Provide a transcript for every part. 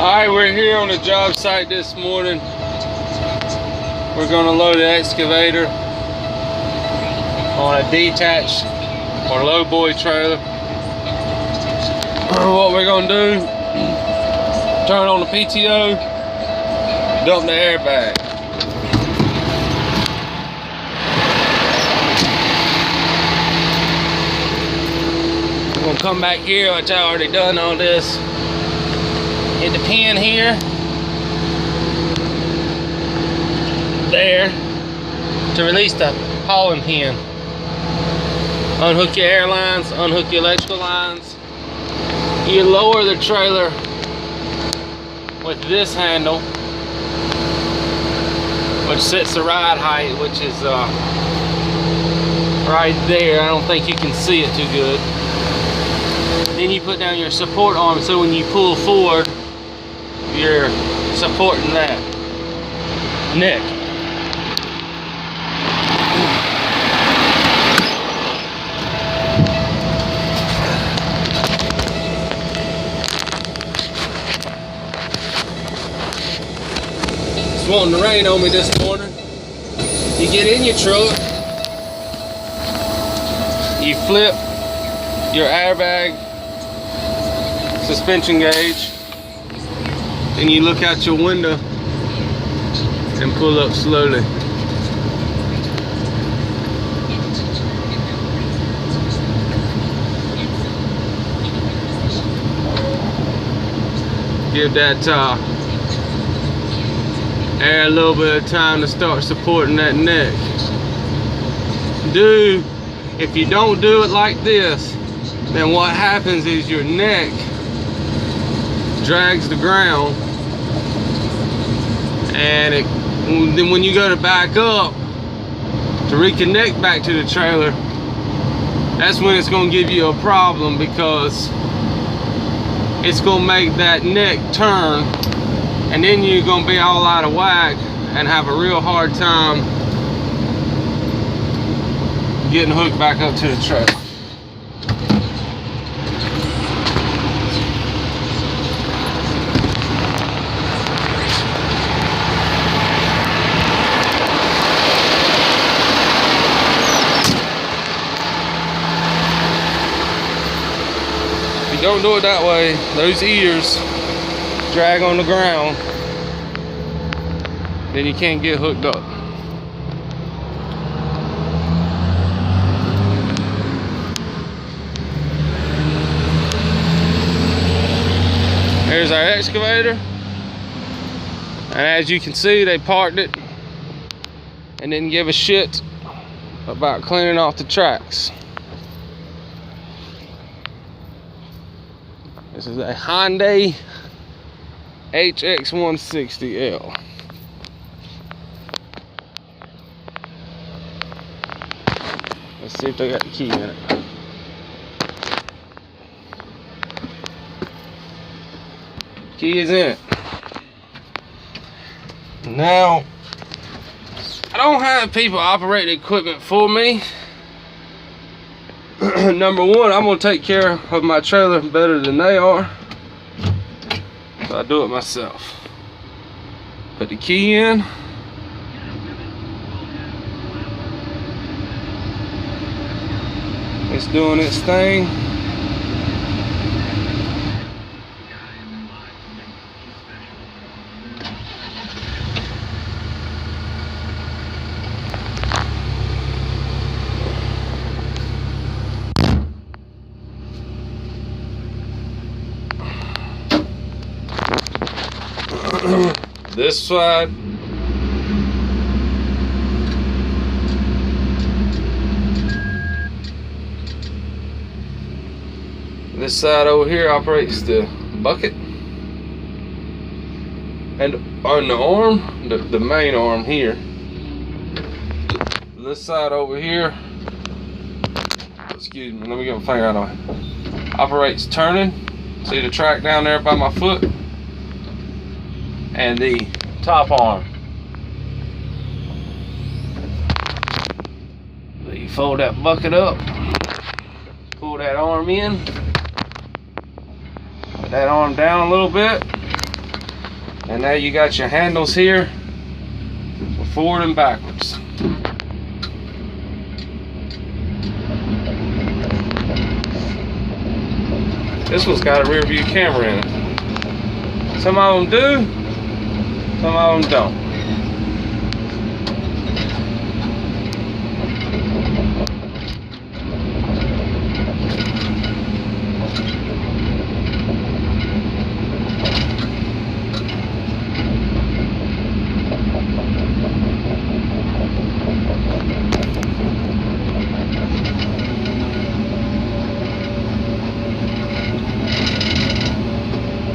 Alright, we're here on the job site this morning. We're going to load the excavator on a detached or lowboy trailer. What we're going to do, turn on the PTO, dump the airbag. We're going to come back here, which I already done all this. Hit the pin here, there, to release the hauling pin. Unhook your air lines, unhook your electrical lines. You lower the trailer with this handle, which sets the ride height, which is right there. I don't think you can see it too good. Then you put down your support arm, so when you pull forward, you're supporting that neck. It's wanting to rain on me this morning. You get in your truck, you flip your airbag suspension gauge, and you look out your window and pull up slowly. Give that air a little bit of time to start supporting that neck. If you don't do it like this, then what happens is your neck drags the ground, and then when you go to back up to reconnect back to the trailer, that's when it's going to give you a problem, because it's going to make that neck turn, and then you're going to be all out of whack and have a real hard time getting hooked back up to the trailer. Don't do it that way. Those ears drag on the ground, then you can't get hooked up. Here's our excavator, and as you can see, they parked it and didn't give a shit about cleaning off the tracks. This is a Hyundai HX160L. Let's see if they got the key in it. Key is in it. Now, I don't have people operate the equipment for me. Number one, I'm gonna take care of my trailer better than they are, so I do it myself. Put the key in. It's doing its thing. This side, this side over here operates the bucket, and on the arm, the main arm here. This side over here, excuse me, let me get my finger out of it, operates turning. See the track down there by my foot? And the top arm. So you fold that bucket up, pull that arm in, put that arm down a little bit, And now you got your handles here for forward and backwards. This one's got a rear view camera in it. Some of them do, some of them don't.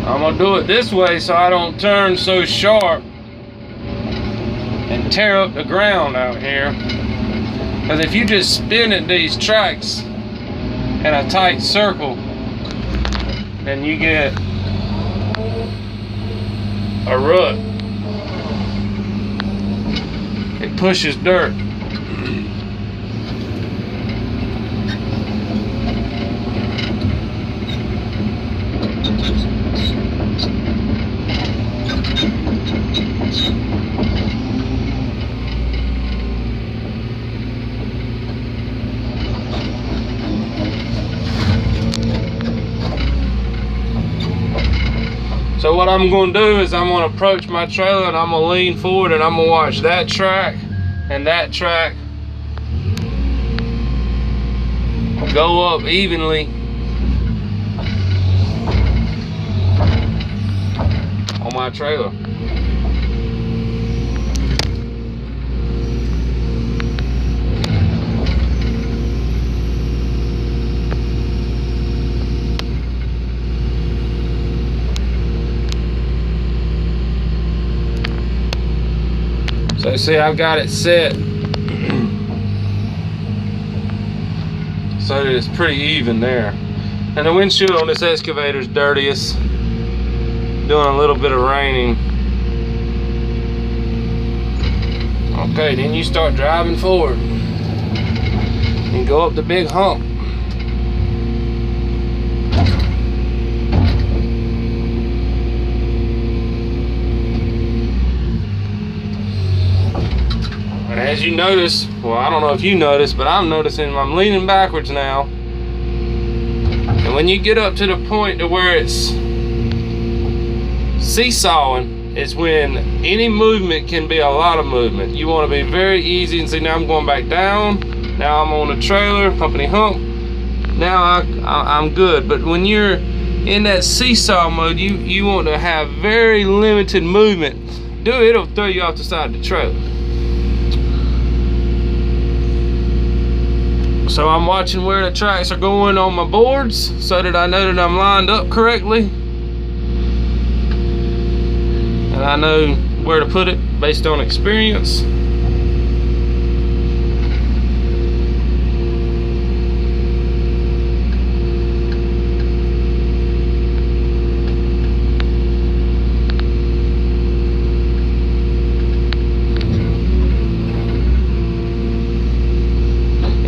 I'm gonna do it this way so I don't turn so sharp and tear up the ground out here. Because if you just spin at these tracks in a tight circle, then you get a rut. It pushes dirt. So what I'm going to do is I'm going to approach my trailer and I'm going to lean forward and I'm going to watch that track and that track go up evenly on my trailer. So see, I've got it set so that it's pretty even there. And the windshield on this excavator is dirtiest, doing a little bit of raining. Okay, then you start driving forward and go up the big hump. And as you notice, well, I don't know if you notice, but I'm noticing I'm leaning backwards now. And when you get up to the point to where it's seesawing, it's when any movement can be a lot of movement. You want to be very easy and see, now I'm going back down. Now I'm on the trailer, company hump. Now I'm good. But when you're in that seesaw mode, you want to have very limited movement. It'll throw you off the side of the trailer. So I'm watching where the tracks are going on my boards so that I know that I'm lined up correctly. And I know where to put it based on experience.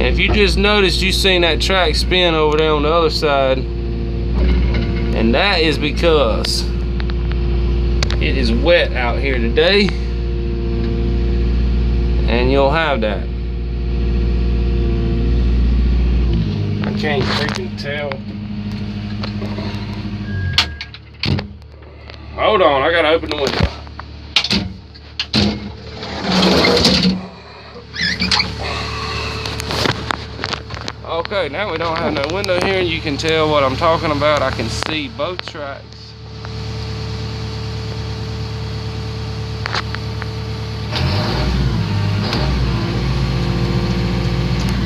If you just noticed, you seen that track spin over there on the other side, and that is because it is wet out here today, and you'll have that. I can't freaking tell. Hold on, I gotta open the window. Okay, now we don't have no window here, and you can tell what I'm talking about. I can see both tracks.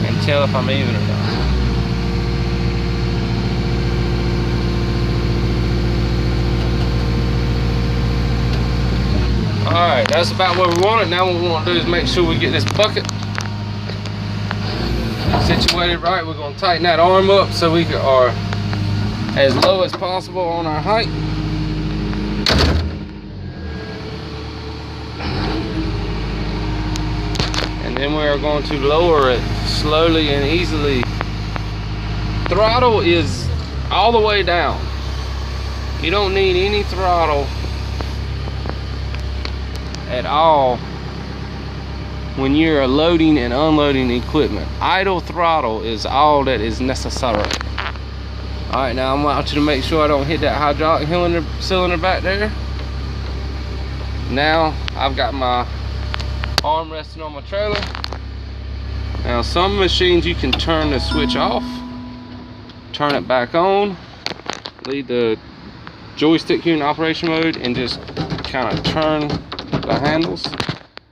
And tell if I'm even or not. Alright, that's about where we want it. Now what we want to do is make sure we get this bucket situated right. We're going to tighten that arm up so we are as low as possible on our height. And then we are going to lower it slowly and easily. Throttle is all the way down. You don't need any throttle at all when you're loading and unloading equipment. Idle throttle is all that is necessary. All right, now I want you to make sure I don't hit that hydraulic cylinder back there. Now I've got my arm resting on my trailer. Now some machines you can turn the switch off, turn it back on, leave the joystick here in operation mode, and just kind of turn the handles,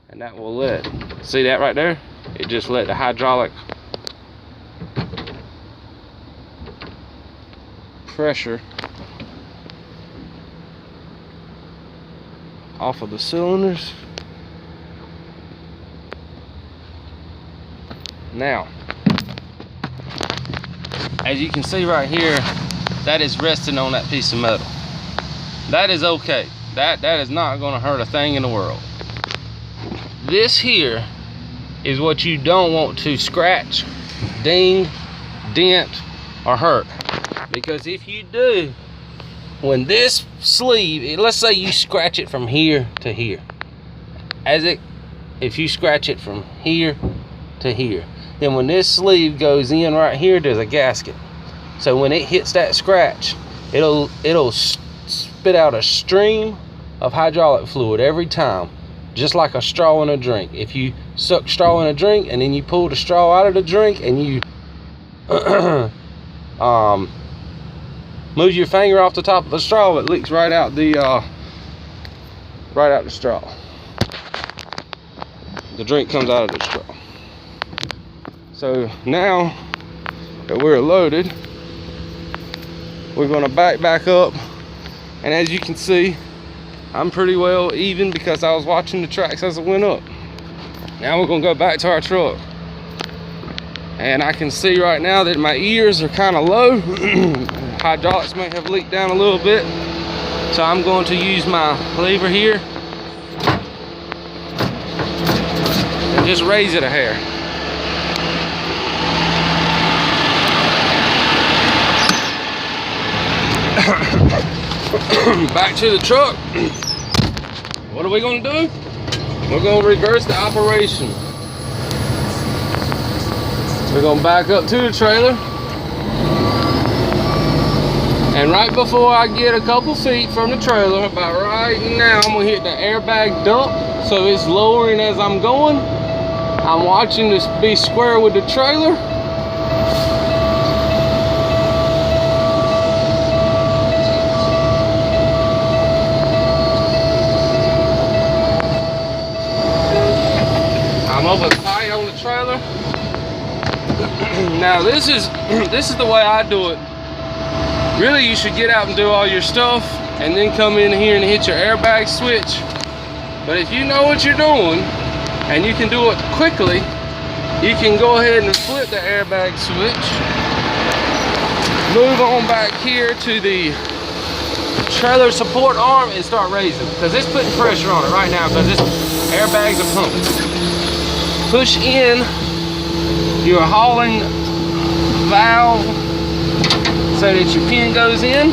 and that will let, see that right there? It just let the hydraulic pressure off of the cylinders. Now, as you can see right here, that is resting on that piece of metal. That is okay. That is not going to hurt a thing in the world. This here is what you don't want to scratch, ding, dent, or hurt. Because if you do, when this sleeve, let's say you scratch it from here to here, if you scratch it from here to here, then when this sleeve goes in right here, there's a gasket. So when it hits that scratch, it'll spit out a stream of hydraulic fluid every time, just like a straw in a drink. If you suck straw in a drink and then you pull the straw out of the drink and you move your finger off the top of the straw, it leaks right out the straw. The drink comes out of the straw. So now that we're loaded, we're going to back up, and as you can see, I'm pretty well even because I was watching the tracks as it went up. Now we're going to go back to our truck, and I can see right now that my ears are kind of low. Hydraulics may have leaked down a little bit, so I'm going to use my lever here and just raise it a hair. Back to the truck. What are we going to do? We're going to reverse the operation. We're going to back up to the trailer, and right before I get a couple feet from the trailer, about right now, I'm going to hit the airbag dump, so it's lowering as I'm going. I'm watching this be square with the trailer. I'm up as high on the trailer. Now this is the way I do it. Really, you should get out and do all your stuff and then come in here and hit your airbag switch. But if you know what you're doing and you can do it quickly, you can go ahead and flip the airbag switch, move on back here to the trailer support arm and start raising, because it's putting pressure on it right now because this airbags are pumping. Push in your hauling valve so that your pin goes in.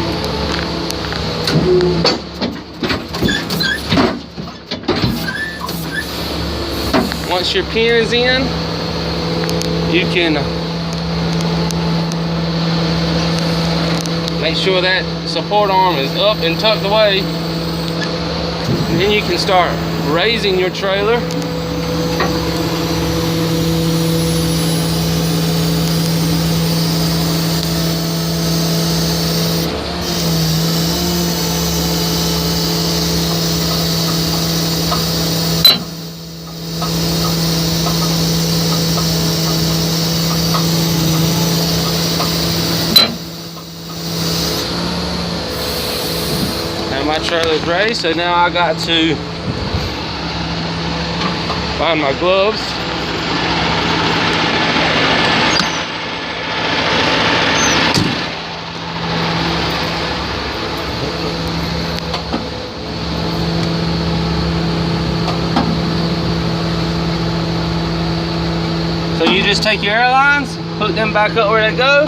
Once your pin is in, you can make sure that support arm is up and tucked away, and then you can start raising your trailer. My trailer's raised, so now I got to find my gloves. So you just take your airlines, put them back up where they go,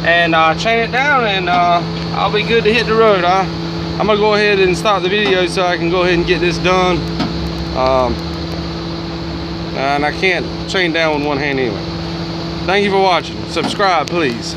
and chain it down, and I'll be good to hit the road. I'm gonna go ahead and stop the video so I can go ahead and get this done And I can't chain down with one hand anyway. Thank you for watching. Subscribe, please.